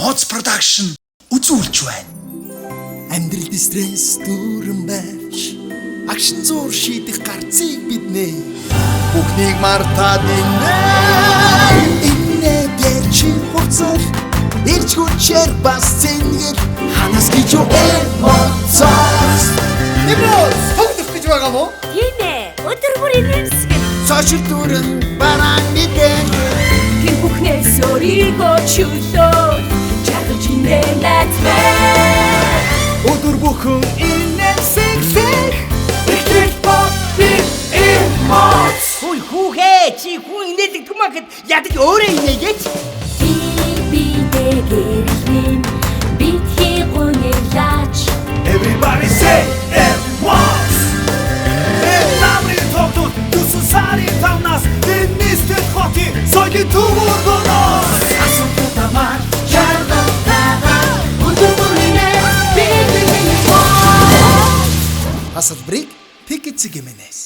Моц production үзүүлж байна. Амьдралд стресс дүүрэн байж агшин зур шийдэх гарцыг биднээ бүхнийг мартаад инээ чи хуцал ирж хүчээр бас зэнгэр ханас гэж юу эмоцоос нэмээс хогдох гэж байгаа мó Тийм ээ. Өдөр бүр инээмсгэн. цаашид дүүрэн бараан мэдээ Тэр бүхнээс өөрийгөө чөлөө чагж инээнэт өдөр бүхэн инээмсэглэх Ихтэй пop эмоц. Хүй хүүхээ чи хүн инээдэг түмэхэд ядаж өөрөө инээгээч. Бидээ гэрэлэн битгий гонялаач. Everybody say it once. Namri toptu, yusun sari tamnas. Dinnistin khoti, soygi tugurdunos. Асуух тамаар чарга тага өдөрбөринэ бидээ асалбрыг пикэцэг эмэнэс